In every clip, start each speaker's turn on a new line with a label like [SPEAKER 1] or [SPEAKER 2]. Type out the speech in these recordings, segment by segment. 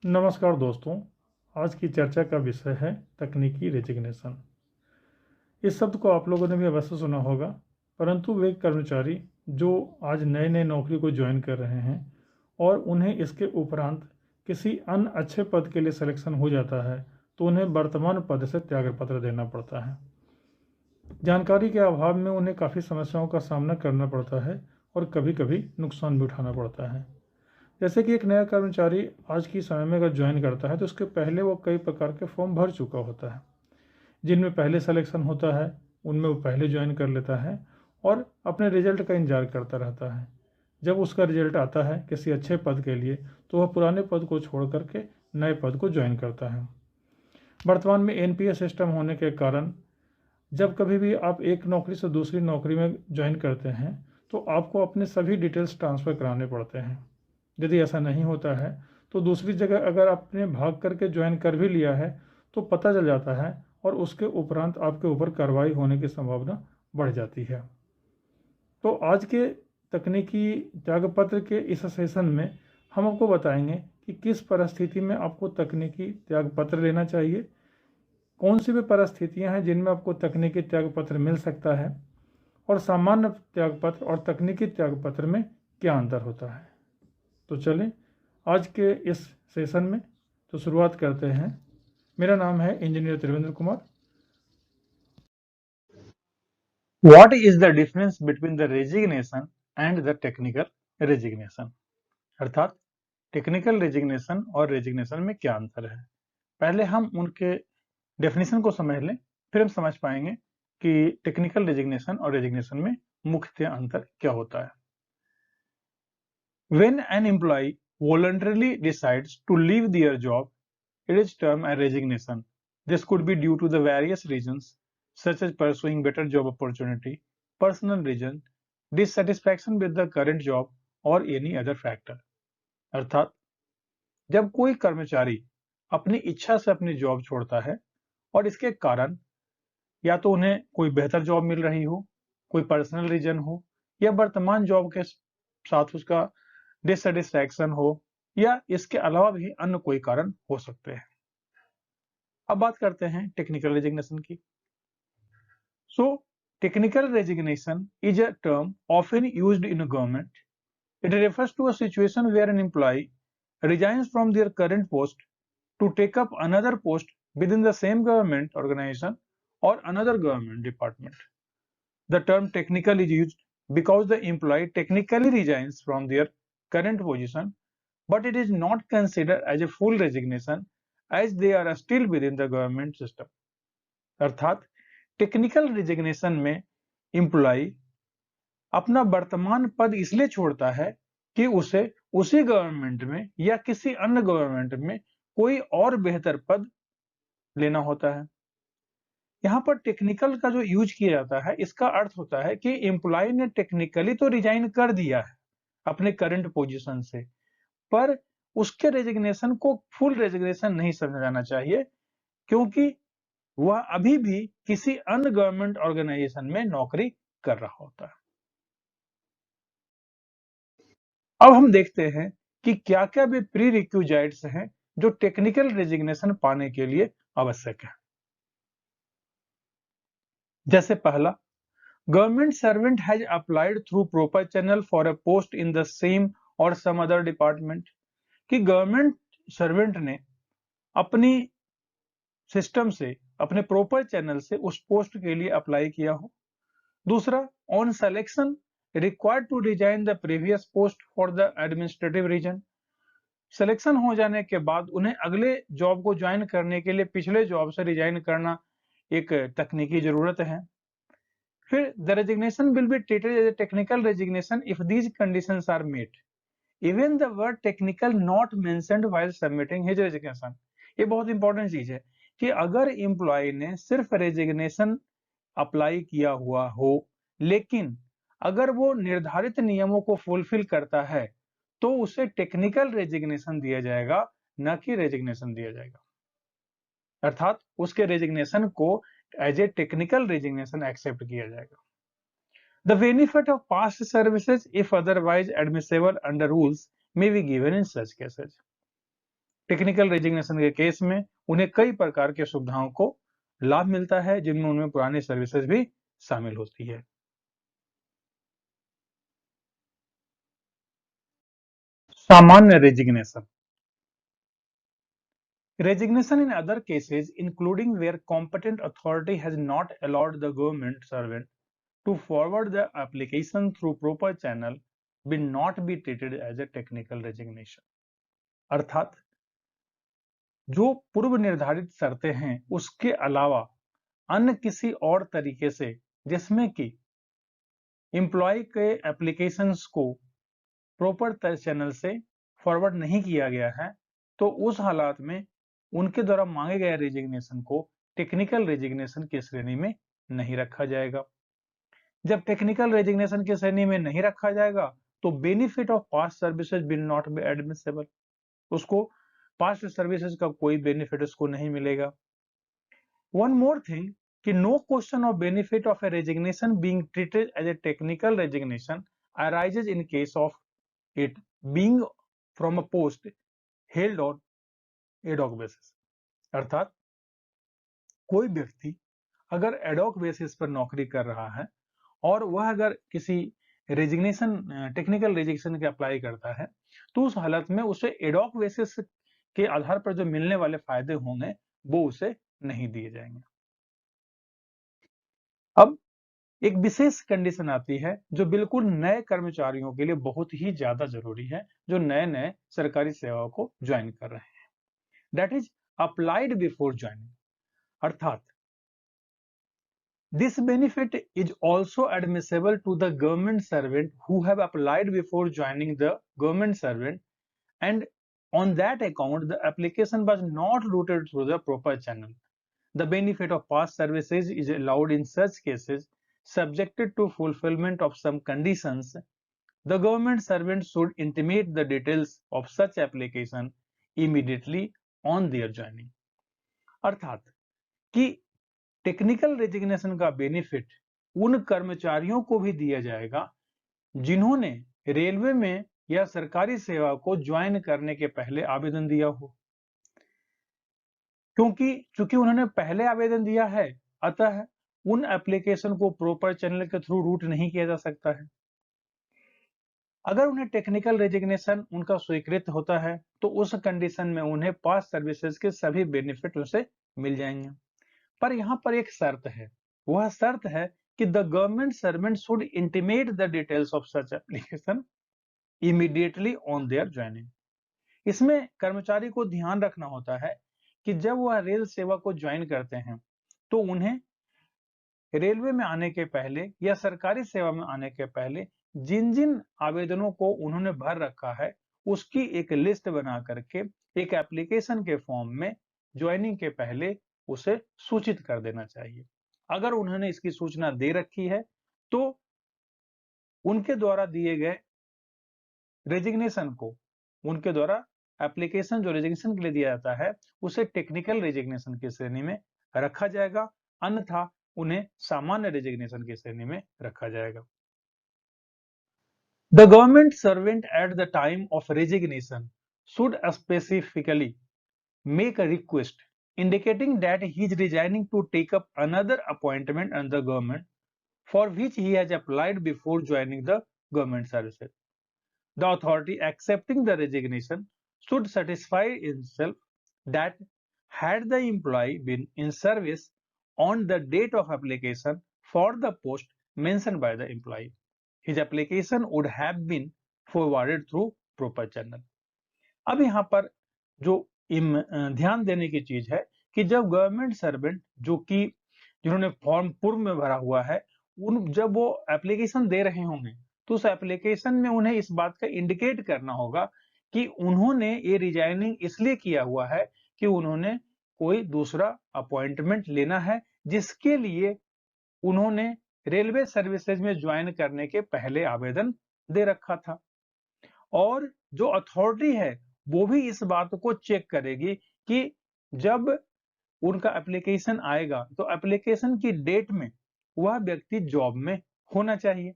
[SPEAKER 1] नमस्कार दोस्तों। आज की चर्चा का विषय है तकनीकी रेजिग्नेशन। इस शब्द को आप लोगों ने भी अवश्य सुना होगा, परंतु वे कर्मचारी जो आज नए नए नौकरी को ज्वाइन कर रहे हैं और उन्हें इसके उपरांत किसी अन्य अच्छे पद के लिए सिलेक्शन हो जाता है तो उन्हें वर्तमान पद से त्यागपत्र देना पड़ता है। जानकारी के अभाव में उन्हें काफ़ी समस्याओं का सामना करना पड़ता है और कभी कभी नुकसान भी उठाना पड़ता है। जैसे कि एक नया कर्मचारी आज की समय में अगर ज्वाइन करता है तो उसके पहले वो कई प्रकार के फॉर्म भर चुका होता है, जिनमें पहले सिलेक्शन होता है, उनमें वो पहले ज्वाइन कर लेता है और अपने रिजल्ट का इंतजार करता रहता है। जब उसका रिजल्ट आता है किसी अच्छे पद के लिए तो वह पुराने पद को छोड़ करके नए पद को ज्वाइन करता है। वर्तमान में एनपीएस सिस्टम होने के कारण जब कभी भी आप एक नौकरी से दूसरी नौकरी में ज्वाइन करते हैं तो आपको अपने सभी डिटेल्स ट्रांसफ़र कराने पड़ते हैं। यदि ऐसा नहीं होता है तो दूसरी जगह अगर आपने भाग करके ज्वाइन कर भी लिया है तो पता चल जाता है और उसके उपरांत आपके ऊपर कार्रवाई होने की संभावना बढ़ जाती है। तो आज के तकनीकी त्यागपत्र के इस सेशन में हम आपको बताएंगे कि किस परिस्थिति में आपको तकनीकी त्यागपत्र लेना चाहिए, कौन सी भी परिस्थितियां हैं जिनमें आपको तकनीकी त्यागपत्र मिल सकता है और सामान्य त्यागपत्र और तकनीकी त्यागपत्र में क्या अंतर होता है। तो चलें आज के इस सेशन में तो शुरुआत करते हैं। मेरा नाम है engineer Trivendra Kumar.
[SPEAKER 2] What is the difference between the resignation and the technical resignation? अर्थात टेक्निकल रेजिग्नेशन और रेजिग्नेशन में क्या अंतर है। पहले हम उनके डेफिनेशन को समझ लें, फिर हम समझ पाएंगे कि टेक्निकल रेजिग्नेशन और रेजिग्नेशन में मुख्य अंतर क्या होता है। When an employee voluntarily decides to leave their job, it is termed a resignation. This could be due to the various reasons such as pursuing better job opportunity, personal reason, dissatisfaction with the current job or any other factor. अर्थात जब कोई कर्मचारी अपनी इच्छा से अपनी job छोड़ता है और इसके कारण या तो उन्हें कोई बेहतर जॉब मिल रही हो, कोई पर्सनल रीजन हो या वर्तमान जॉब के साथ उसका डिससेटिस्फैक्शन हो या इसके अलावा भी अन्य कोई कारण हो सकते हैं। अब बात करते हैं टेक्निकल रेजिग्नेशन की। So, technical resignation is a term often used in government. It refers to a situation where an employee resigns from their current post to take up another post within the same government organization or another government department. The term technical is used because the employee technically resigns from their current position, but it is not considered as a full resignation as they are still within the government system. अर्थात technical resignation में employ अपना वर्तमान पद इसलिए छोड़ता है कि उसे उसी गवर्नमेंट में या किसी अन्य गवर्नमेंट में कोई और बेहतर पद लेना होता है। यहाँ पर टेक्निकल का जो यूज किया जाता है इसका अर्थ होता है कि एम्प्लॉय ने टेक्निकली तो रिजाइन कर दिया है अपने करंट पोजीशन से, पर उसके रेजिग्नेशन को फुल रेजिग्नेशन नहीं समझा जाना चाहिए क्योंकि वह अभी भी किसी अन्य गवर्नमेंट ऑर्गेनाइजेशन में नौकरी कर रहा होता है। अब हम देखते हैं कि क्या-क्या भी प्री रिक्विजाइट्स हैं जो टेक्निकल रेजिग्नेशन पाने के लिए आवश्यक है। जैसे पहला, government servant has applied through proper channel for a post in the same और सम अदर डिपार्टमेंट, कि गवर्नमेंट सर्वेंट ने अपनी सिस्टम से अपने प्रॉपर चैनल से उस पोस्ट के लिए अप्लाई किया हो। दूसरा, on selection required to resign the previous post for the administrative reason, selection हो जाने के बाद उन्हें अगले जॉब को ज्वाइन करने के लिए पिछले जॉब से रिजाइन करना एक तकनीकी जरूरत है। फिर the resignation will be treated as a technical resignation if these conditions are met, even the word technical not mentioned while submitting his resignation. ये बहुत इंपॉर्टेंट चीज है कि अगर एम्प्लॉय ने सिर्फ रेजिग्नेशन अप्लाई किया हुआ हो लेकिन अगर वो निर्धारित नियमों को फुलफिल करता है तो उसे टेक्निकल रेजिग्नेशन दिया जाएगा, न कि रेजिग्नेशन दिया जाएगा। अर्थात उसके रेजिग्नेशन को as a technical resignation accept किया जाएगा। The benefit of past services, if otherwise admissible under rules, may be given in such cases. Technical resignation के केस में उन्हें कई प्रकार की सुविधाओं को लाभ मिलता है, जिनमें उनमें पुरानी सर्विसेज भी शामिल होती है। सामान्य resignation. Resignation in other cases, including where competent authority has not allowed the government servant to forward the application through proper channel, will not be treated as a technical resignation. अर्थात जो पूर्व निर्धारित शर्तें हैं उसके अलावा अन्य किसी और तरीके से जिसमें कि एम्प्लॉय के एप्लीकेशंस को प्रॉपर चैनल से फॉरवर्ड नहीं किया गया है, तो उस हालात में उनके द्वारा मांगे गए रेजिग्नेशन को टेक्निकल रेजिग्नेशन की श्रेणी में नहीं रखा जाएगा। जब टेक्निकल रेजिग्नेशन की श्रेणी में नहीं रखा जाएगा तो benefit of past services will not be admissible, उसको पास्ट सर्विसेज का कोई बेनिफिट उसको नहीं मिलेगा। वन मोर थिंग कि no question of benefit of a resignation being treated as a technical resignation arises in case of it being from a post held on ad hoc basis. अर्थात कोई व्यक्ति अगर एडॉक बेसिस पर नौकरी कर रहा है और वह अगर किसी रेजिग्नेशन टेक्निकल रेजिग्नेशन के अप्लाई करता है तो उस हालत में उसे एडॉक बेसिस के आधार पर जो मिलने वाले फायदे होंगे वो उसे नहीं दिए जाएंगे। अब एक विशेष कंडीशन आती है जो बिल्कुल नए कर्मचारियों के लिए बहुत ही ज्यादा जरूरी है, जो नए नए सरकारी सेवाओं को ज्वाइन कर रहे हैं। That is applied before joining. अर्थात this benefit is also admissible to the government servant who have applied before joining the government servant and on that account the application was not routed through the proper channel. The benefit of past services is allowed in such cases subjected to fulfillment of some conditions. The government servant should intimate the details of such application immediately on their joining. अर्थात कि technical resignation का benefit उन कर्मचारियों को भी दिया जाएगा जिन्होंने रेलवे में या सरकारी सेवा को ज्वाइन करने के पहले आवेदन दिया हो। चूंकि उन्होंने पहले आवेदन दिया है, अतः उन एप्लीकेशन को प्रॉपर चैनल के थ्रू रूट नहीं किया जा सकता है। अगर उन्हें टेक्निकल रेजिग्नेशन उनका स्वीकृत होता है तो उस कंडीशन में उन्हें पास्ट सर्विसेज के सभी बेनिफिट उसे मिल जाएंगे। पर यहां पर एक शर्त है, वह शर्त है कि the government servant should intimate the details of such application immediately on their joining. इसमें कर्मचारी को ध्यान रखना होता है कि जब वह रेल सेवा को ज्वाइन करते हैं तो उन्हें रेलवे में आने के पहले या सरकारी सेवा में आने के पहले जिन जिन आवेदनों को उन्होंने भर रखा है उसकी एक लिस्ट बना करके एक एप्लीकेशन के फॉर्म में ज्वाइनिंग के पहले उसे सूचित कर देना चाहिए। अगर उन्होंने इसकी सूचना दे रखी है तो उनके द्वारा दिए गए रेजिग्नेशन को, उनके द्वारा एप्लीकेशन जो रेजिग्नेशन के लिए दिया जाता है उसे टेक्निकल रेजिग्नेशन की श्रेणी में रखा जाएगा, अन्यथा उन्हें सामान्य रेजिग्नेशन की श्रेणी में रखा जाएगा। The government servant at the time of resignation should specifically make a request indicating that he is resigning to take up another appointment under the government for which he has applied before joining the government services. The authority accepting the resignation should satisfy itself that had the employee been in service on the date of application for the post mentioned by the employee, his application would have been forwarded through proper channel. अब यहाँ पर जो ध्यान देने की चीज है कि जब गवर्नमेंट सर्वेंट जिन्होंने फॉर्म पूर्व में भरा हुआ है जब वो एप्लीकेशन दे रहे होंगे तो उस एप्लीकेशन में उन्हें इस बात का इंडिकेट करना होगा कि उन्होंने ये रिजाइनिंग इसलिए किया हुआ है कि उन्होंने कोई दूसरा अपॉइंटमेंट लेना है जिसके लिए उन्होंने रेलवे सर्विसेज में ज्वाइन करने के पहले आवेदन दे रखा था। और जो अथॉरिटी है वो भी इस बात को चेक करेगी कि जब उनका एप्लीकेशन आएगा तो एप्लीकेशन की डेट में वह व्यक्ति जॉब में होना चाहिए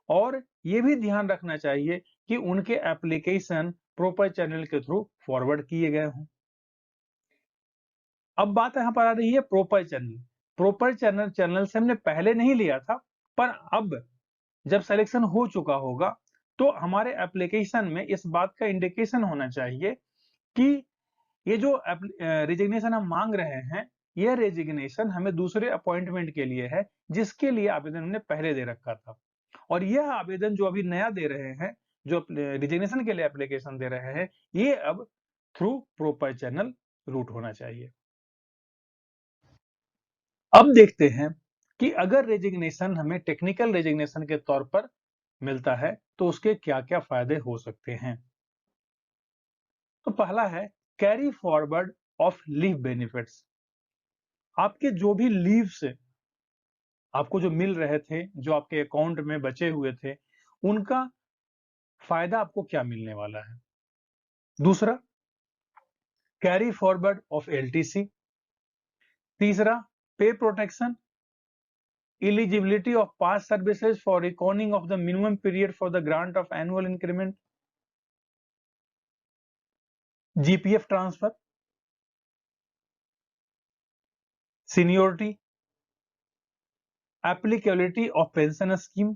[SPEAKER 2] और ये भी ध्यान रखना चाहिए कि उनके एप्लीकेशन प्रॉपर चैनल के थ्रू फॉरवर्ड किए गए हों। अब बात यहाँ पर आ रही है प्रॉपर चैनल। प्रॉपर चैनल से हमने पहले नहीं लिया था, पर अब जब सिलेक्शन हो चुका होगा तो हमारे एप्लीकेशन में इस बात का इंडिकेशन होना चाहिए कि ये जो रेजिग्नेशन हम मांग रहे हैं, यह रेजिग्नेशन हमें दूसरे अपॉइंटमेंट के लिए है जिसके लिए आवेदन हमने पहले दे रखा था। और यह आवेदन जो अभी नया दे रहे हैं, जो रेजिग्नेशन के लिए एप्लीकेशन दे रहे हैं, ये अब थ्रू प्रॉपर चैनल रूट होना चाहिए। अब देखते हैं कि अगर रेजिग्नेशन हमें टेक्निकल रेजिग्नेशन के तौर पर मिलता है तो उसके क्या-क्या फायदे हो सकते हैं। तो पहला है carry forward of leave benefits. आपके जो भी लीव्स आपको जो मिल रहे थे, जो आपके अकाउंट में बचे हुए थे, उनका फायदा आपको क्या मिलने वाला है। दूसरा, कैरी फॉरवर्ड ऑफ एलटीसी। तीसरा, पे protection, eligibility of past services for reckoning of the minimum period for the grant of annual increment, GPF transfer, seniority, applicability of pension scheme,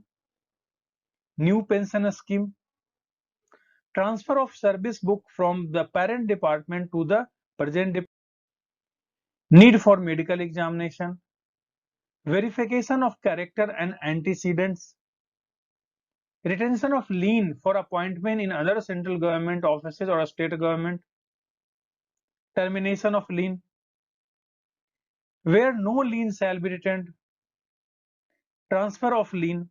[SPEAKER 2] new pension scheme, transfer of service book from the parent department to the present need for medical examination, verification of character and antecedents, retention of lien for appointment in other central government offices or state government, termination of lien, where no lien shall be retained, transfer of lien,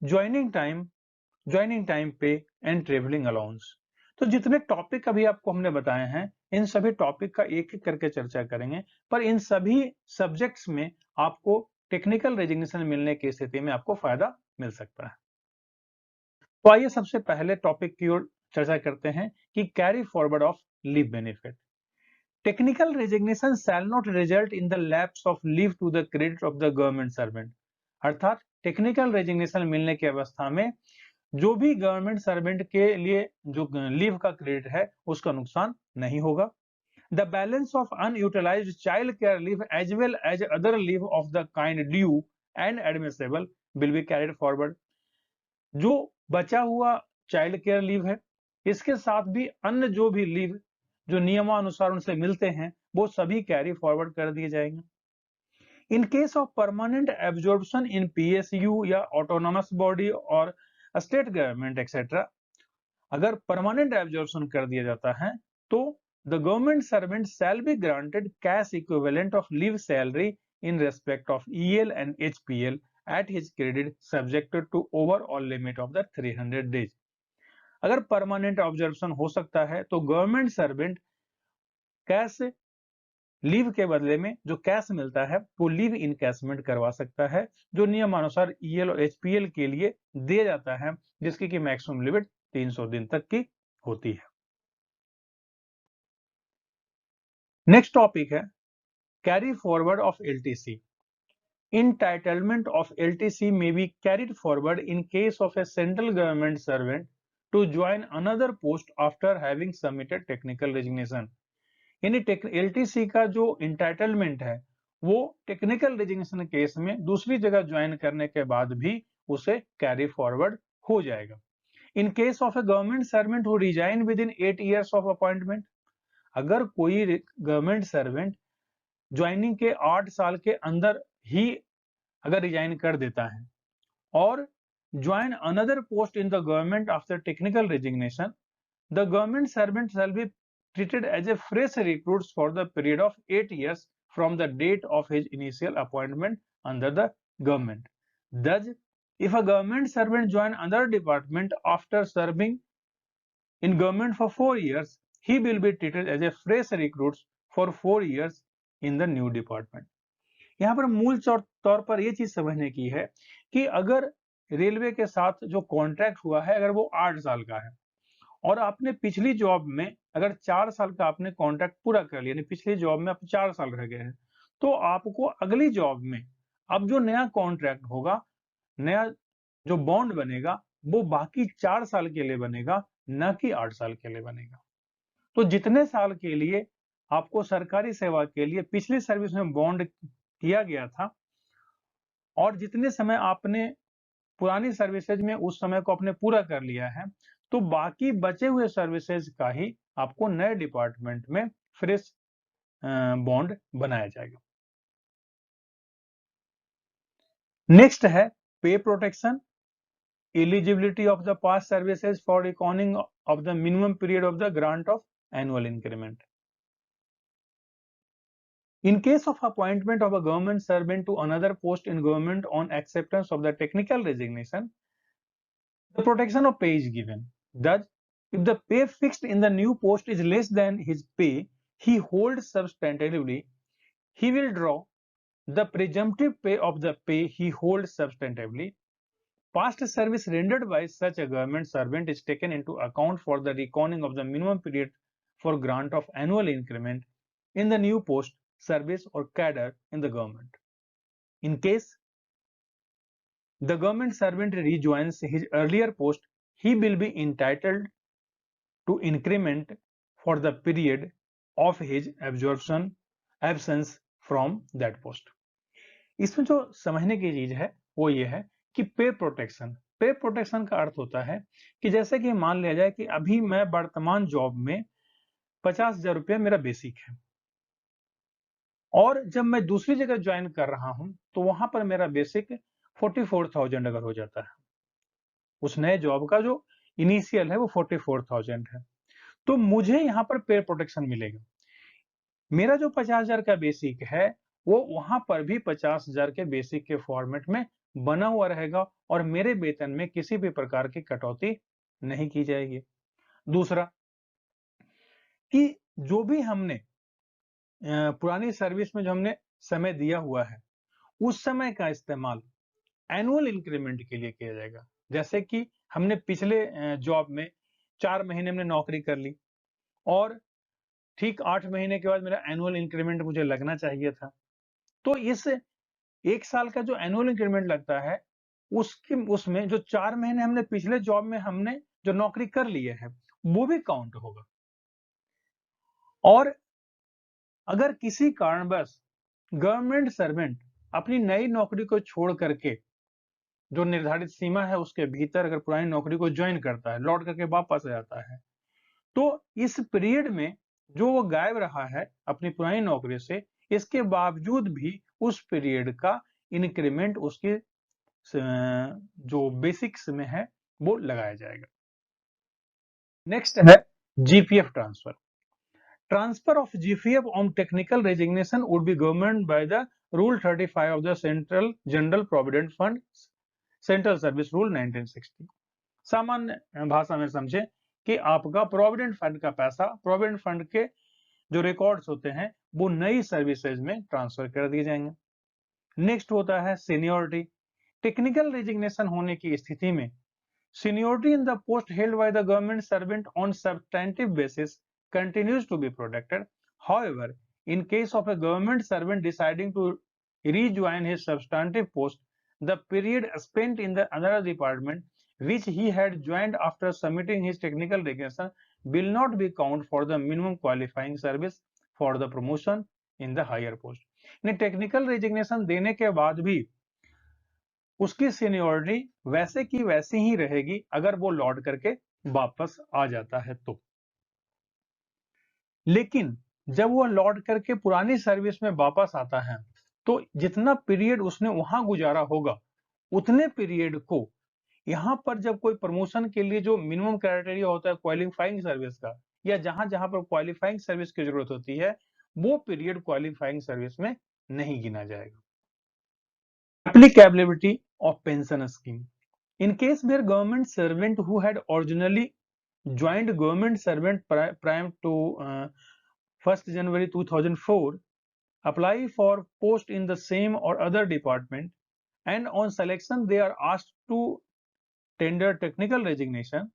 [SPEAKER 2] joining time पे and travelling allowance. तो जितने topic अभी आपको हमने बताए हैं, इन सभी topic का एक एक करके चर्चा करेंगे, पर इन सभी सब्जेक्ट्स में आपको टेक्निकल रेजिग्नेशन मिलने की स्थिति में आपको फायदा मिल सकता है। तो आइए सबसे पहले टॉपिक की ओर चर्चा करते हैं कि carry forward of leave benefit. Technical resignation shall not result in the lapse of leave to the credit of the government servant. अर्थात टेक्निकल रेजिग्नेशन मिलने की अवस्था में जो भी गवर्नमेंट सर्वेंट के लिए जो लीव का क्रेडिट है उसका नुकसान नहीं होगा। The balance of unutilised child care leave as well as other leave of the kind due and admissible will be carried forward. जो बचा हुआ चाइल्ड केयर लीव है, इसके साथ भी अन्य जो भी लीव जो नियमानुसार उनसे मिलते हैं, वो सभी कैरी फॉरवर्ड कर दिए जाएंगे। इन case of permanent absorption in PSU या ऑटोनोमस बॉडी और स्टेट गवर्नमेंट एक्सेट्रा, अगर परमानेंट एब्जॉर्प्शन कर दिया जाता है तो the government servant shall be granted cash equivalent of leave salary in respect of EL and HPL at his credit subjected to overall limit of the 300 days। अगर permanent observation हो सकता है तो गवर्नमेंट सर्वेंट कैश लीव के बदले में जो cash मिलता है वो लीव इनकैशमेंट करवा सकता है, जो नियमानुसार ईएल और एचपीएल के लिए दिया जाता है, जिसकी की मैक्सिमम लिमिट 300 दिन तक की होती है। नेक्स्ट टॉपिक है carry forward of LTC. Entitlement of LTC may be carried forward in case of a central government servant to join another post after having submitted technical resignation। यानी LTC का जो entitlement है वो technical resignation case में दूसरी जगह join करने के बाद भी उसे कैरी फॉरवर्ड हो जाएगा। इन case of a government servant who resign with in 8 years of appointment, अगर कोई गवर्नमेंट सर्वेंट ज्वाइनिंग के 8 साल के अंदर ही अगर रिजाइन कर देता है और join another post in the government after technical resignation, the government servant shall be treated as a fresh recruits for the period of 8 years from the date of his initial appointment under the government. Thus, if a government servant join other department after serving in government for 4 years, he will be treated as a fresh recruits for 4 years in the new department। यहाँ पर मूल तौर पर यह चीज समझने की है कि अगर रेलवे के साथ जो कॉन्ट्रैक्ट हुआ है अगर वो 8 साल का है और आपने पिछली जॉब में अगर 4 साल का आपने कॉन्ट्रैक्ट पूरा कर लिया, पिछली जॉब में आप 4 साल रह गए हैं, तो आपको अगली जॉब में अब जो नया कॉन्ट्रैक्ट होगा, नया जो बॉन्ड बनेगा वो बाकी 4 साल के लिए बनेगा, न कि 8 साल के लिए बनेगा। तो जितने साल के लिए आपको सरकारी सेवा के लिए पिछली सर्विस में बॉन्ड किया गया था और जितने समय आपने पुरानी सर्विसेज में उस समय को आपने पूरा कर लिया है, तो बाकी बचे हुए सर्विसेज का ही आपको नए डिपार्टमेंट में फ्रेश बॉन्ड बनाया जाएगा। नेक्स्ट है पे protection, eligibility of the past services for recording of the minimum period of the grant of annual increment. In case of appointment of a government servant to another post in government on acceptance of the technical resignation, the protection of pay is given. Thus, if the pay fixed in the new post is less than his pay he holds substantively, he will draw the presumptive pay of the pay he holds substantively. Past service rendered by such a government servant is taken into account for the reckoning of the minimum period for grant of annual increment in the new post, service or cadre in the government. In case the government servant rejoins his earlier post, he will be entitled to increment for the period of his absence from that post. इसमें जो समझने की चीज है वो ये है कि पे प्रोटेक्शन का अर्थ होता है कि जैसे कि मान लिया जाए कि अभी मैं वर्तमान जॉब में 50,000 रुपया मेरा बेसिक है और जब मैं दूसरी जगह ज्वाइन कर रहा हूं तो वहां पर मेरा बेसिक 44,000 अगर हो जाता है, उस नए जॉब का जो इनिशियल है वो 44,000 है, तो मुझे यहाँ पर पे प्रोटेक्शन मिलेगा। मेरा जो 50,000 का बेसिक है वो वहां पर भी 50,000 के बेसिक के फॉर्मेट में बना हुआ रहेगा और मेरे वेतन में किसी भी प्रकार की कटौती नहीं की जाएगी। दूसरा कि जो भी हमने पुरानी सर्विस में जो हमने समय दिया हुआ है उस समय का इस्तेमाल एनुअल इंक्रीमेंट के लिए किया जाएगा। जैसे कि हमने पिछले जॉब में 4 महीने में नौकरी कर ली और ठीक 8 महीने के बाद मेरा एनुअल इंक्रीमेंट मुझे लगना चाहिए था, तो इस 1 साल का जो एनुअल इंक्रीमेंट लगता है उसमें जो 4 महीने हमने पिछले जॉब में हमने जो नौकरी कर ली है वो भी काउंट होगा। और अगर किसी कारणवश गवर्नमेंट सर्वेंट अपनी नई नौकरी को छोड़ करके जो निर्धारित सीमा है उसके भीतर अगर पुरानी नौकरी को ज्वाइन करता है, लौट करके वापस आ जाता है, तो इस पीरियड में जो वो गायब रहा है अपनी पुरानी नौकरी से, इसके बावजूद भी उस पीरियड का इंक्रीमेंट उसके जो बेसिक्स में है वो लगाया जाएगा। नेक्स्ट है GPF transfer. Transfer of GPF on technical resignation would be governed by the Rule 35 of the Central General Provident Fund, Central Service Rule 1960। सामान्य भाषा में समझे कि आपका प्रोविडेंट फंड का पैसा, प्रोविडेंट फंड के जो रिकॉर्ड्स होते हैं वो नई सर्विसेज में ट्रांसफर कर दिए जाएंगे। नेक्स्ट होता है सीनियोरिटी। टेक्निकल रेजिग्नेशन होने की स्थिति में seniority in the post held by the government servant on substantive basis continues to be protected. However, in case of a government servant deciding to rejoin his substantive post, the period spent in the other department which he had joined after submitting his technical resignation will not be counted for the minimum qualifying service for the promotion in the higher post. यानी technical resignation देने के बाद भी उसकी seniority वैसे की वैसी ही रहेगी अगर वो लौट करके वापस आ जाता है तो। लेकिन जब वो लौट करके पुरानी सर्विस में वापस आता है तो जितना पीरियड उसने वहां गुजारा होगा उतने पीरियड को यहां पर जब कोई प्रमोशन के लिए जो मिनिमम क्राइटेरिया होता है क्वालिफाइंग सर्विस का, या जहां जहां पर क्वालिफाइंग सर्विस की जरूरत होती है वो पीरियड क्वालिफाइंग सर्विस में नहीं गिना जाएगा। Applicability of pension scheme. In case where government servant who had originally joined government servant prior to 1st January 2004 apply for post in the same or other department and on selection they are asked to tender technical resignation,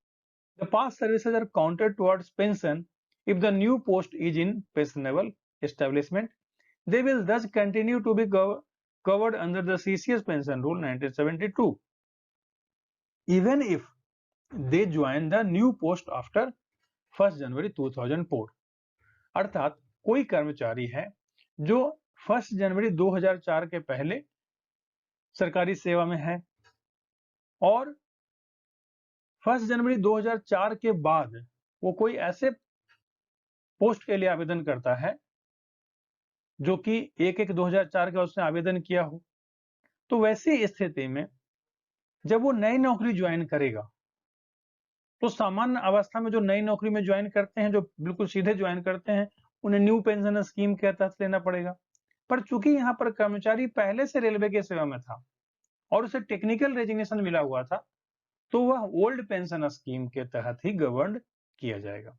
[SPEAKER 2] the past services are counted towards pension if the new post is in pensionable establishment. They will thus continue to be covered under the CCS Pension Rule 1972. Even if they join the new post after 1 जनवरी 2004। अर्थात कोई कर्मचारी है जो 1 जनवरी 2004 के पहले सरकारी सेवा में है और 1 जनवरी 2004 के बाद वो कोई ऐसे पोस्ट के लिए आवेदन करता है जो कि 1/1/2004 का उसने आवेदन किया हो, तो वैसी स्थिति में जब वो नई नौकरी ज्वाइन करेगा तो सामान्य अवस्था में जो नई नौकरी में ज्वाइन करते हैं, जो बिल्कुल सीधे ज्वाइन करते हैं, उन्हें न्यू पेंशन स्कीम के तहत लेना पड़ेगा। पर चूंकि यहाँ पर कर्मचारी पहले से रेलवे की सेवा में था और उसे टेक्निकल रेजिग्नेशन मिला हुआ था, तो वह ओल्ड पेंशन स्कीम के तहत ही गवर्न किया जाएगा।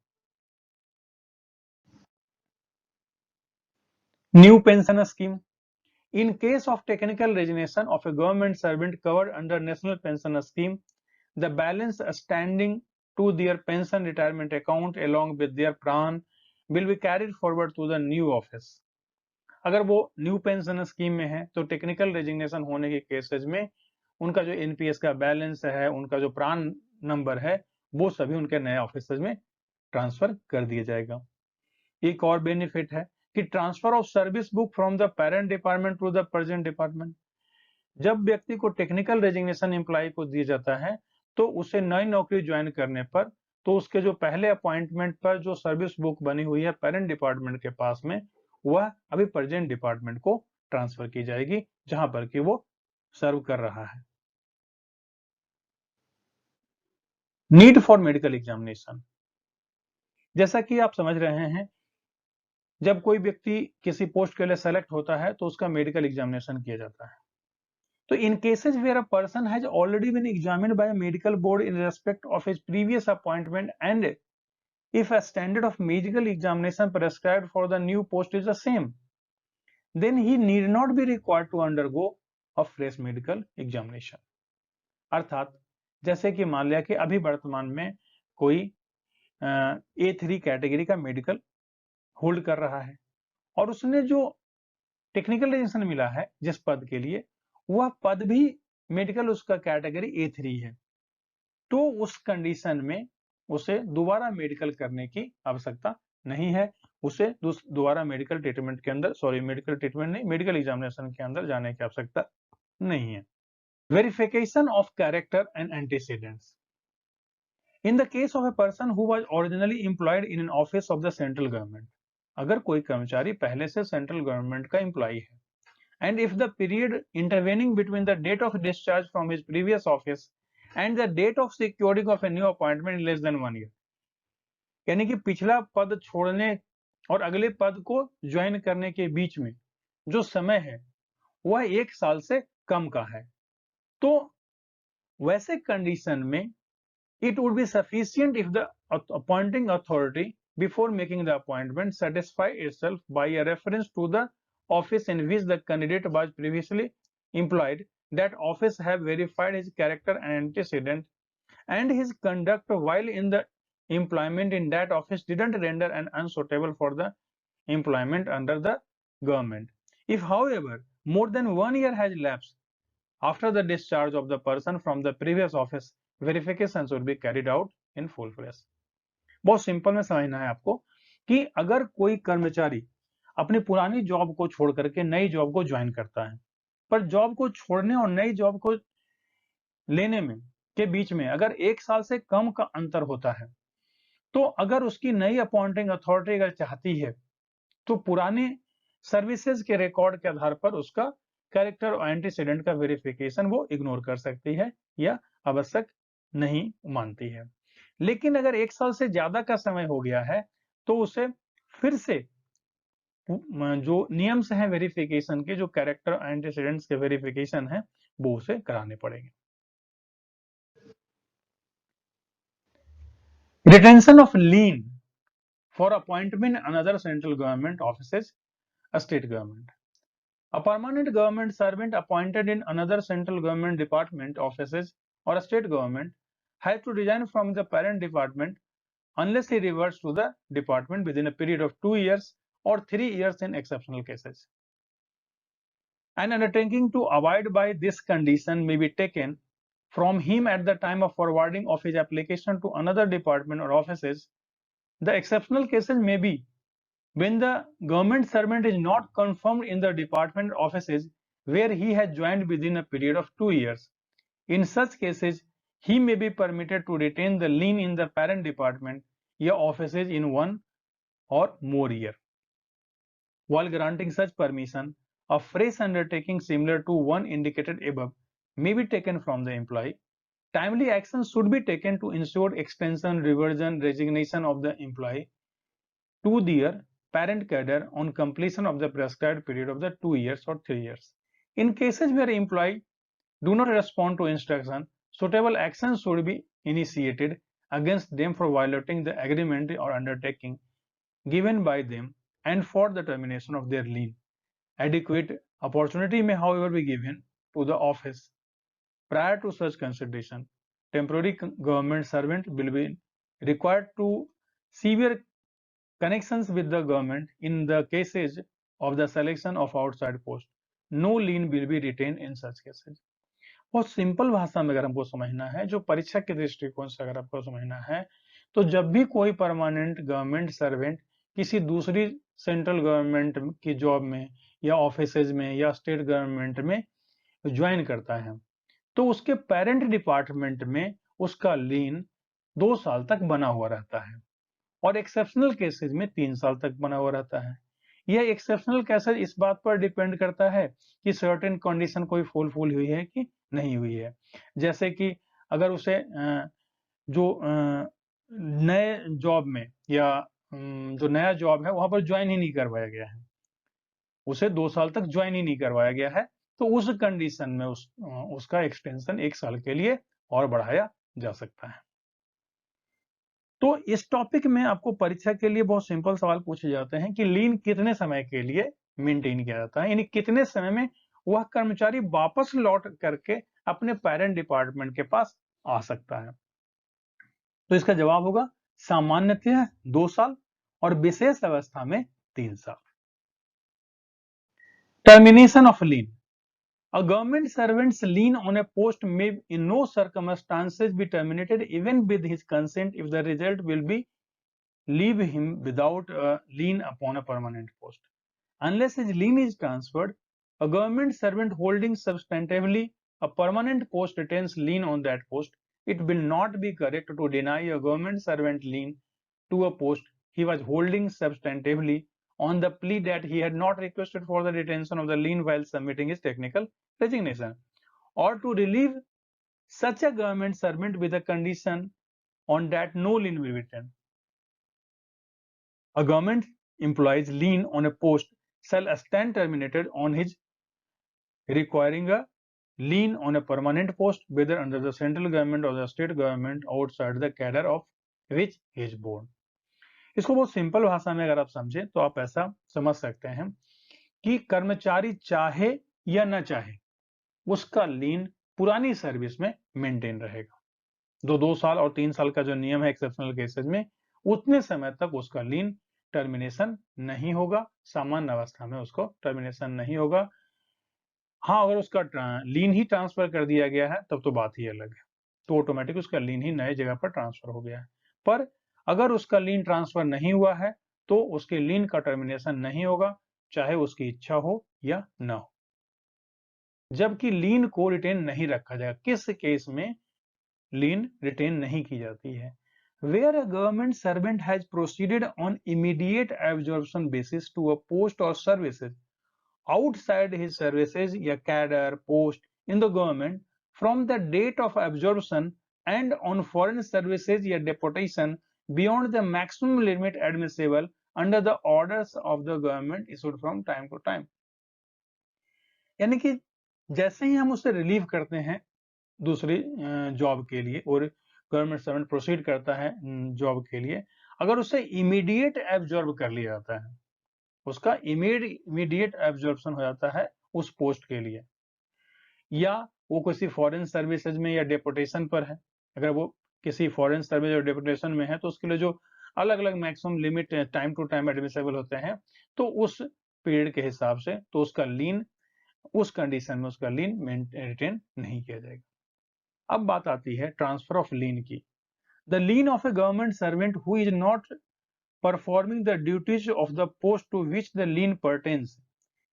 [SPEAKER 2] New pension scheme. In case of technical resignation of a government servant covered under National Pension Scheme, the balance standing to their pension retirement account along with their PRAN will be carried forward to the new office. अगर वो new pension scheme में है तो technical resignation होने के cases में उनका जो एनपीएस का बैलेंस है, उनका जो प्रान नंबर है, वो सभी उनके नए ऑफिसर्स में ट्रांसफर कर दिया जाएगा। एक और बेनिफिट है कि transfer of service book from the parent department to the present department. जब व्यक्ति को टेक्निकल रेजिग्नेशन एम्प्लॉय को दिया जाता है तो उसे नई नौकरी ज्वाइन करने पर तो उसके जो पहले अपॉइंटमेंट पर जो सर्विस बुक बनी हुई है पेरेंट डिपार्टमेंट के पास में, वह अभी प्रेजेंट डिपार्टमेंट को ट्रांसफर की जाएगी जहां पर कि वो सर्व कर रहा है। Need for medical examination. जैसा कि आप समझ रहे हैं, जब कोई व्यक्ति किसी पोस्ट के लिए सेलेक्ट होता है तो उसका मेडिकल एग्जामिनेशन किया जाता है। तो in cases where a person has already been examined by a medical board in respect of his previous appointment, and if a standard of medical examination prescribed for the new post is the same, then he need not be required to undergo a fresh medical examination। अर्थात जैसे कि मान लिया कि अभी वर्तमान में कोई A3 कैटेगरी का मेडिकल होल्ड कर रहा है और उसने जो टेक्निकल रेजिग्नेशन मिला है जिस पद के लिए, वह पद भी मेडिकल उसका कैटेगरी A3 है, तो उस कंडीशन में उसे दोबारा मेडिकल करने की आवश्यकता नहीं है, उसे दोबारा मेडिकल ट्रीटमेंट के अंदर मेडिकल एग्जामिनेशन के अंदर जाने की आवश्यकता नहीं है। Verification of character and antecedents. In the case of a person who was originally employed in an office of the central government. अगर कोई कर्मचारी पहले से सेंट्रल गवर्नमेंट का एम्प्लॉय है and if the period intervening between the date of discharge from his previous office and the date of securing of a new appointment less than 1 year, यानी कि पिछला पद छोड़ने और अगले पद को ज्वाइन करने के बीच में जो समय है वह 1 साल से कम का है, तो वैसे कंडीशन में it would be sufficient if the appointing authority before making the appointment satisfy itself by a reference to the office in which the candidate was previously employed, that office have verified his character and antecedent, and his conduct while in the employment in that office didn't render an unsuitable for the employment under the government. If, however, more than 1 year has elapsed after the discharge of the person from the previous office, verifications would be carried out in full force। बहुत simple में समझना है आपको कि अगर कोई कर्मचारी अपनी पुरानी जॉब को छोड़ करके नई जॉब को ज्वाइन करता है, पर जॉब को छोड़ने और नई जॉब को लेने में के बीच में अगर 1 साल से कम का अंतर होता है, तो अगर उसकी नई अपॉइंटिंग अथॉरिटी अगर चाहती है तो पुराने सर्विसेज के रिकॉर्ड के आधार पर उसका कैरेक्टर और एंटीसीडेंट का वेरिफिकेशन वो इग्नोर कर सकती है या आवश्यक नहीं मानती है। लेकिन अगर 1 साल से ज्यादा का समय हो गया है तो उसे फिर से जो नियम्स हैं वेरिफिकेशन के, जो कैरेक्टर एंटीसीडेंट्स के वेरिफिकेशन है, वो उसे कराने पड़ेंगे। Retention of lean for appointment another central government offices, state government. A permanent government servant appointed in another central government department, offices, or a state government has to resign from the parent department unless he reverts to the department within a period of 2 years or 3 years in exceptional cases. An undertaking to abide by this condition may be taken from him at the time of forwarding of his application to another department or offices. The exceptional cases may be when the government servant is not confirmed in the department offices where he has joined within a period of 2 years. In such cases, he may be permitted to retain the lien in the parent department or offices in 1 or more years. While granting such permission, a fresh undertaking similar to one indicated above may be taken from the employee. Timely action should be taken to ensure extension, reversion, resignation of the employee to their parent cadre on completion of the prescribed period of the 2 years or 3 years. In cases where employee do not respond to instruction, suitable action should be initiated against them for violating the agreement or undertaking given by them and for the termination of their lien. Adequate opportunity may, however, be given to the office. Prior to such consideration, temporary government servant will be required to severe connections with the government in the cases of the selection of outside post. No lien will be retained in such cases. बहुत simple भाषा में अगर हमको समझना है, जो परीक्षा के दृष्टिकोण से अगर आपको समझना है, तो जब भी कोई परमानेंट गवर्नमेंट सर्वेंट किसी दूसरी सेंट्रल गवर्नमेंट की जॉब में या ऑफिसेज में या स्टेट गवर्नमेंट में ज्वाइन करता है, तो उसके पेरेंट डिपार्टमेंट में उसका लीन 2 साल तक बना हुआ रहता है और एक्सेप्शनल केसेस में 3 साल तक बना हुआ रहता है। यह एक्सेप्शनल केसेस इस बात पर डिपेंड करता है कि सर्टेन कंडीशन कोई फुलफिल हुई है कि नहीं हुई है। जैसे कि अगर उसे जो नए जॉब में या जो नया जॉब है वहां पर ज्वाइन ही नहीं करवाया गया है, उसे 2 साल तक ज्वाइन ही नहीं करवाया गया है, तो उस कंडीशन में उसका एक्सटेंशन 1 साल के लिए और बढ़ाया जा सकता है। तो इस टॉपिक में आपको परीक्षा के लिए बहुत सिंपल सवाल पूछे जाते हैं कि लीन कितने समय के लिए मेंटेन किया जाता है, यानी कितने समय में वह कर्मचारी वापस लौट करके अपने पेरेंट डिपार्टमेंट के पास आ सकता है। तो इसका जवाब होगा सामान्यतः 2 साल और विशेष अवस्था में 3 साल। Termination of lean. A government servant's lien on a post may in no circumstances be terminated even with his consent if the result will be leave him without a lien upon a permanent post. Unless his lien is transferred, a government servant holding substantively a permanent post retains lien on that post. It will not be correct to deny a government servant lien to a post he was holding substantively on the plea that he had not requested for the retention of the lien while submitting his technical resignation, or to relieve such a government servant with a condition on that no lien will be retained. A government employee's lien on a post shall stand terminated on his requiring a lien on a permanent post, whether under the central government or the state government outside the cadre of which he is born. इसको बहुत simple भाषा में अगर आप समझें तो आप ऐसा समझ सकते हैं कि कर्मचारी चाहे या न चाहे उसका लीन पुरानी सर्विस में मेंटेन रहेगा। 2 साल और 3 साल का जो नियम है एक्सेप्शनल केसेस में, उतने समय तक उसका लीन टर्मिनेशन नहीं होगा, सामान्य अवस्था में उसको टर्मिनेशन नहीं होगा। हाँ, अगर उसका लीन ही ट्रांसफर कर दिया गया है तब तो बात ही अलग है, तो ऑटोमेटिक उसका लीन ही नए जगह पर ट्रांसफर हो गया है। पर अगर उसका लीन ट्रांसफर नहीं हुआ है तो उसके लीन का टर्मिनेशन नहीं होगा, चाहे उसकी इच्छा हो या न हो। जबकि लीन को रिटेन नहीं रखा जाएगा। किस केस में लीन रिटेन नहीं की जाती है? Where a government servant has proceeded on immediate absorption basis to a post or services outside his services या cadre post in the government from the date of absorption and on foreign services या deputation beyond the maximum limit admissible under the orders of the government issued from time to time. यानी कि जैसे ही हम उसे relieve करते हैं दूसरी job के लिए और गवर्नमेंट सर्वेंट प्रोसीड करता है जॉब के लिए, अगर उसे इमीडिएट एब्जॉर्ब कर लिया जाता है, उसका इमीडिएट एब्जॉर्प्शन हो जाता है उस पोस्ट के लिए, या वो किसी फॉरेन सर्विसेज में या डेपुटेशन पर है, अगर वो किसी फॉरेन सर्विस और डेपुटेशन में है तो उसके लिए जो अलग अलग maximum limit time to time admissible होते हैं, तो उस पीरियड के हिसाब से तो उसका लीन उस कंडीशन में उसका लीन रिटेन नहीं किया जाएगा। अब बात आती है ट्रांसफर ऑफ लीन की। The lien of a government servant who is not performing the duties of the post to which the lien pertains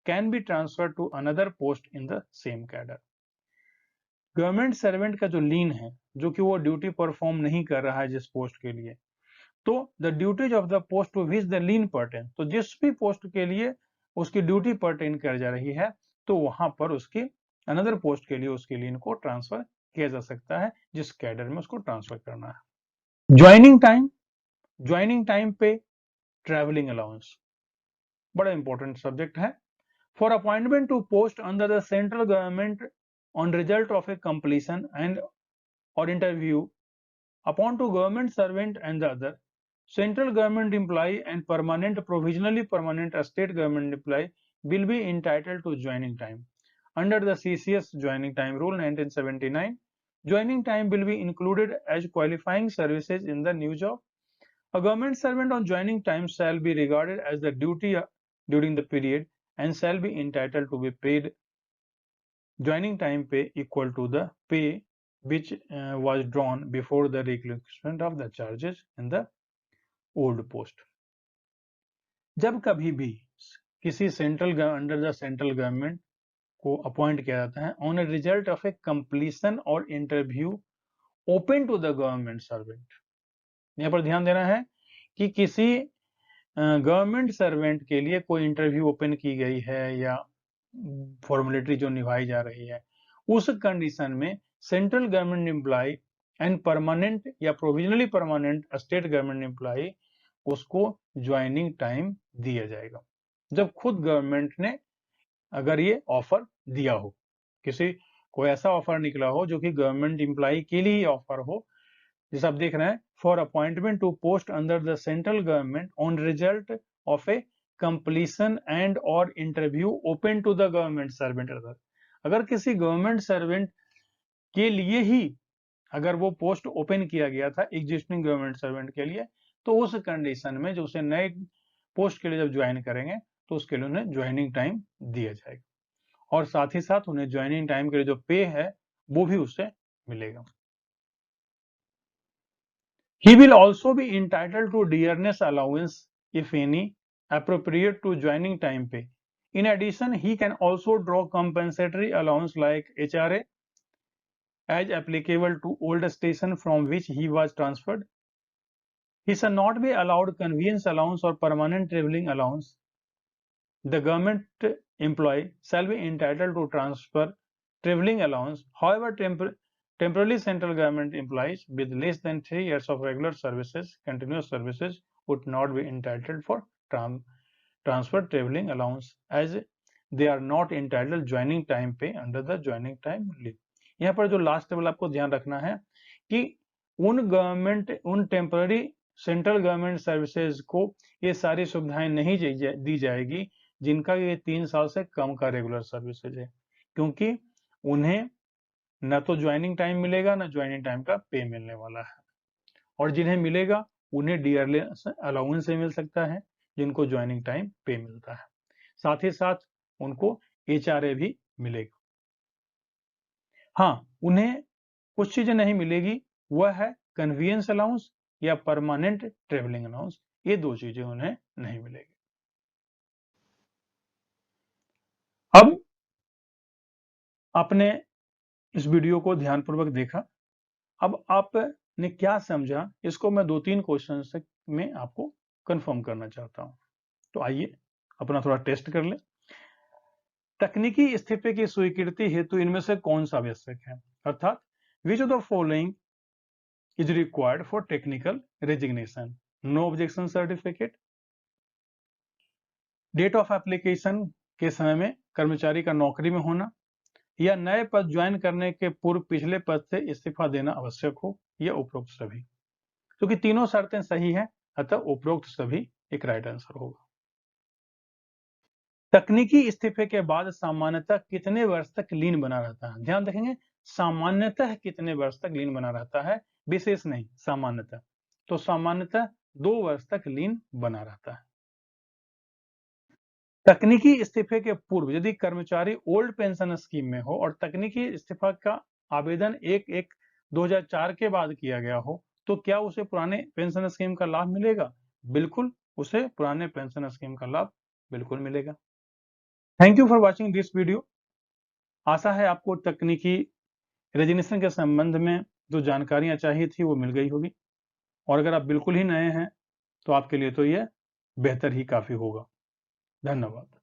[SPEAKER 2] can be transfer to another post in the same cadre. Government servant का जो लीन है, जो कि वो duty perform नहीं कर रहा है जिस पोस्ट के लिए, तो the duties of the post to which the lien pertain, तो जिस भी पोस्ट के लिए उसकी ड्यूटी पर्टेन कर जा रही है, तो वहां पर उसकी अनदर पोस्ट के लिए उसकी लीन को ट्रांसफर किया जा सकता है जिस कैडर में उसको ट्रांसफर करना है। Joining time pay travelling allowance बड़ा इंपॉर्टेंट सब्जेक्ट है। For appointment to post under the central government on result of a completion and or interview upon to government servant and the other central government employee and provisionally permanent state government employee will be entitled to joining time under the CCS joining time rule 1979. Joining time will be included as qualifying services in the new job. A government servant on joining time shall be regarded as the duty during the period and shall be entitled to be paid joining time pay equal to the pay which was drawn before the relinquishment of the charges in the old post. जब कभी भी किसी central under the central government को appoint किया जाता है on a result of a completion और interview open to the government servant, यहाँ पर ध्यान देना है कि किसी गवर्नमेंट सर्वेंट के लिए कोई इंटरव्यू ओपन की गई है या फॉर्मेलिटी जो निभाई जा रही है, उस कंडीशन में central government employ and permanent या provisionally permanent state government employ उसको ज्वाइनिंग टाइम दिया जाएगा। जब खुद गवर्नमेंट ने अगर ये ऑफर दिया हो, किसी कोई ऐसा ऑफर निकला हो जो कि गवर्नमेंट एम्प्लॉय के लिए ही ऑफर हो, जैसे आप देख रहे हैं for appointment to post under the central government on result of a completion and और interview open to the government servant. अगर किसी गवर्नमेंट सर्वेंट के लिए ही अगर वो पोस्ट ओपन किया गया था एग्जिस्टिंग गवर्नमेंट सर्वेंट के लिए, तो उस कंडीशन में जो उसे नए पोस्ट के लिए जब ज्वाइन करेंगे तो उसके लिए उन्हें ज्वाइनिंग टाइम दिया जाएगा और साथ ही साथ उन्हें ज्वाइनिंग टाइम के लिए जो पे है वो भी उससे मिलेगा। He will also be entitled to dearness allowance if any appropriate to joining time pay. In addition, he can also draw compensatory allowance like HRA as applicable to old station from which he was transferred. He shall not be allowed conveyance allowance or permanent travelling allowance. The government employee shall be entitled to transfer travelling allowance. However, temporarily central government employees with less than 3 years of regular services, continuous services, would not be entitled for transfer travelling allowance as they are not entitled joining time pay under the joining time leave. यहाँ पर जो last table आपको ध्यान रखना है कि उन temporary central government services को ये सारी सुविधाएं नहीं दी जाएगी जिनका ये 3 साल से कम का रेगुलर सर्विसेज है, क्योंकि उन्हें न तो ज्वाइनिंग टाइम मिलेगा न ज्वाइनिंग टाइम का पे मिलने वाला है, और जिन्हें मिलेगा उन्हें डियरनेस अलाउंस से मिल सकता है जिनको ज्वाइनिंग टाइम पे मिलता है, साथ ही साथ उनको HRA भी मिलेगा। हाँ, उन्हें कुछ चीजें नहीं मिलेगी, वह है कन्वीनियंस अलाउंस या परमानेंट ट्रेवलिंग अलाउंस, ये 2 चीजें उन्हें नहीं मिलेगी। अब आपने इस वीडियो को ध्यानपूर्वक देखा, अब आपने क्या समझा इसको मैं 2-3 क्वेश्चन में आपको कंफर्म करना चाहता हूं। तो आइए अपना थोड़ा टेस्ट कर लें। तकनीकी इस्तीफे की स्वीकृति हेतु इनमें से कौन सा आवश्यक है, अर्थात which of the following is required for technical resignation? No objection certificate, date of application के समय में कर्मचारी का नौकरी में होना, या नए पद ज्वाइन करने के पूर्व पिछले पद से इस्तीफा देना आवश्यक हो, या उपरोक्त सभी। क्योंकि तीनों शर्तें सही हैं, अतः उपरोक्त सभी एक राइट आंसर होगा। तकनीकी इस्तीफे के बाद सामान्यतः कितने वर्ष तक लीन बना रहता है? ध्यान रखेंगे, सामान्यतः कितने वर्ष तक लीन बना रहता है, विशेष नहीं, सामान्यतः। तो सामान्यतः 2 वर्ष तक लीन बना रहता है। तकनीकी इस्तीफे के पूर्व यदि कर्मचारी ओल्ड पेंशन स्कीम में हो और तकनीकी इस्तीफा का आवेदन एक 2004 के बाद किया गया हो तो क्या उसे पुराने पेंशन स्कीम का लाभ मिलेगा? बिल्कुल, उसे पुराने पेंशन स्कीम का लाभ बिल्कुल मिलेगा। Thank you for watching this video. आशा है आपको तकनीकी रेजिग्नेशन के संबंध में जो जानकारियां चाहिए थी वो मिल गई होगी, और अगर आप बिल्कुल ही नए हैं तो आपके लिए तो यह बेहतर ही काफी होगा। धन्यवाद।